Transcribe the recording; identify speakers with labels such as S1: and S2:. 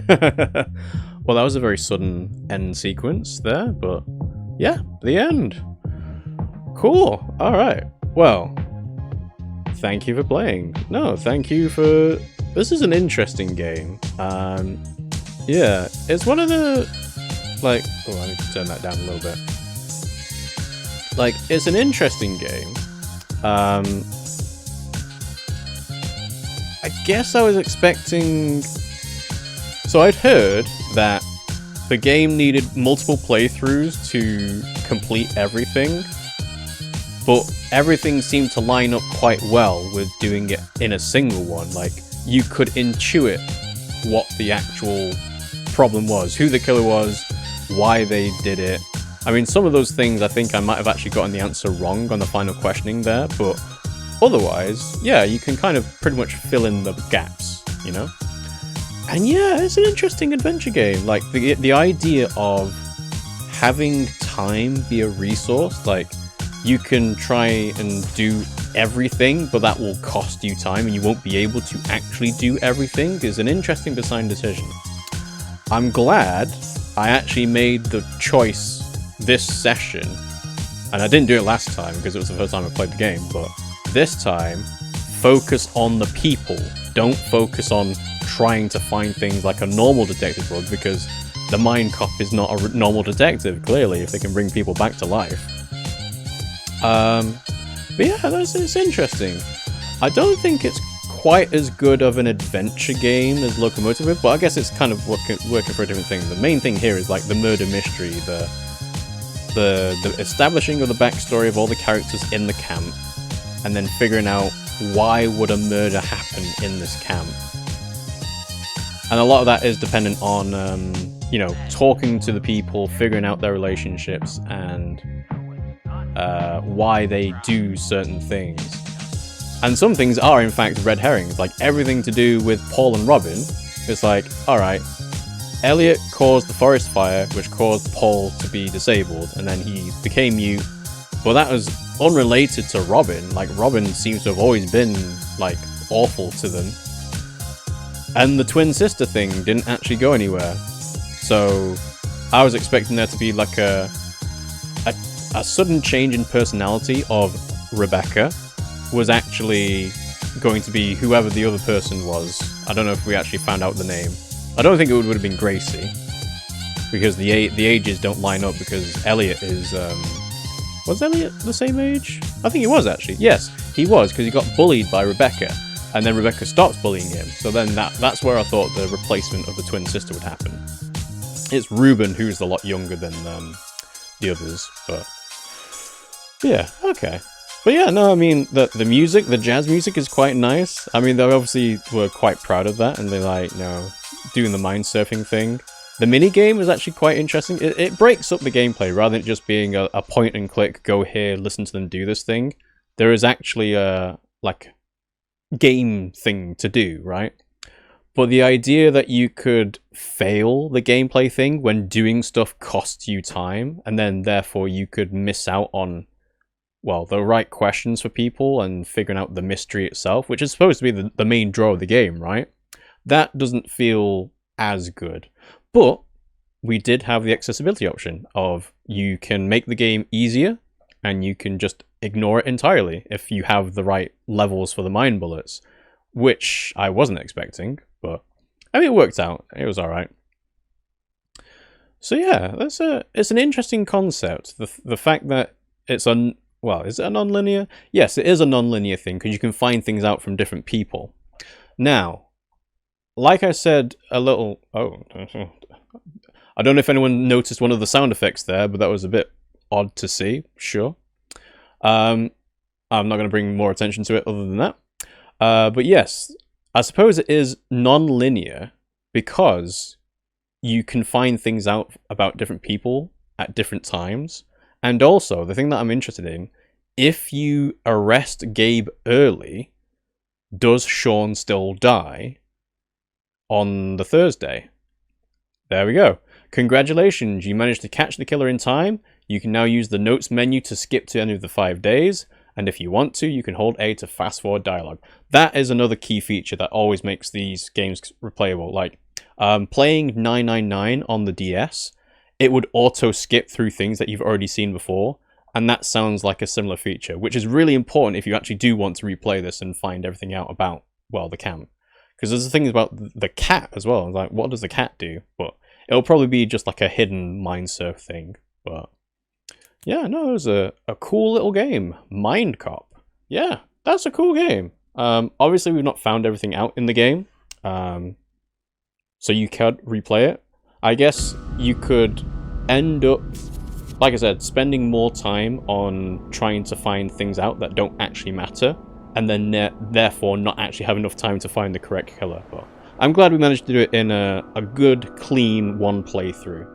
S1: Well, that was a very sudden end sequence there, but yeah, the end. Cool. All right. Well, thank you for playing. No, thank you for... This is an interesting game. Yeah, it's one of the... Like... Oh, I need to turn that down a little bit. Like, it's an interesting game. I guess I was expecting... So I'd heard that the game needed multiple playthroughs to complete everything, but everything seemed to line up quite well with doing it in a single one. Like, you could intuit what the actual problem was, who the killer was, why they did it. I mean, some of those things I think I might have actually gotten the answer wrong on the final questioning there, but otherwise, yeah, you can kind of pretty much fill in the gaps, you know? And yeah, it's an interesting adventure game. Like, the idea of having time be a resource, like, you can try and do everything, but that will cost you time and you won't be able to actually do everything, is an interesting design decision. I'm glad I actually made the choice this session, and I didn't do it last time because it was the first time I played the game, but this time, focus on the people. Don't focus on trying to find things like a normal detective would, because the Mindcop is not a normal detective, clearly, if they can bring people back to life. But yeah, it's interesting. I don't think it's quite as good of an adventure game as Locomotive is, but I guess it's kind of working for a different thing. The main thing here is like the murder mystery, the establishing of the backstory of all the characters in the camp, and then figuring out why would a murder happen in this camp. And a lot of that is dependent on, you know, talking to the people, figuring out their relationships, and why they do certain things. And some things are, in fact, red herrings. Like, everything to do with Paul and Robin, it's like, alright, Elliot caused the forest fire, which caused Paul to be disabled, and then he became mute. But that was unrelated to Robin. Like, Robin seems to have always been, like, awful to them. And the twin sister thing didn't actually go anywhere. So, I was expecting there to be, like, a sudden change in personality of Rebecca was actually going to be whoever the other person was. I don't know if we actually found out the name. I don't think it would have been Gracie, because the ages don't line up, because Elliot is... was Elliot the same age? I think he was, actually. Yes, he was, because he got bullied by Rebecca, and then Rebecca stops bullying him. So then that's where I thought the replacement of the twin sister would happen. It's Ruben, who's a lot younger than the others, but... Yeah, okay. But yeah, no, I mean, the music, the jazz music is quite nice. I mean, they obviously were quite proud of that, and they, like, you know, doing the mind surfing thing. The mini-game was actually quite interesting. It breaks up the gameplay, rather than it just being a point and click, go here, listen to them do this thing. There is actually a, like, game thing to do, right? But the idea that you could fail the gameplay thing when doing stuff costs you time, and then therefore you could miss out on, well, the right questions for people and figuring out the mystery itself, which is supposed to be the main draw of the game, right? That doesn't feel as good. But we did have the accessibility option of you can make the game easier and you can just ignore it entirely if you have the right levels for the mind bullets, which I wasn't expecting, but I mean, it worked out. It was alright. So yeah, it's an interesting concept. The fact that it's well, is it a non-linear? Yes, it is a non-linear thing, because you can find things out from different people. Now, like I said a little... Oh, I don't know if anyone noticed one of the sound effects there, but that was a bit odd to see, sure. I'm not going to bring more attention to it other than that. But yes, I suppose it is non-linear because you can find things out about different people at different times. And also, the thing that I'm interested in, if you arrest Gabe early, does Sean still die on the Thursday? There we go. Congratulations, you managed to catch the killer in time. You can now use the notes menu to skip to any of the 5 days. And if you want to, you can hold A to fast forward dialogue. That is another key feature that always makes these games replayable. Like, Playing 999 on the DS, it would auto skip through things that you've already seen before, and that sounds like a similar feature, which is really important if you actually do want to replay this and find everything out about, well, the camp. Because there's the thing about the cat as well. Like, what does the cat do? But it'll probably be just like a hidden mindsurf thing. But yeah, no, it was a cool little game. Mindcop. Yeah, that's a cool game. Obviously, we've not found everything out in the game. So you could replay it. I guess you could end up, like I said, spending more time on trying to find things out that don't actually matter, and then therefore not actually have enough time to find the correct killer. But I'm glad we managed to do it in a good, clean one playthrough.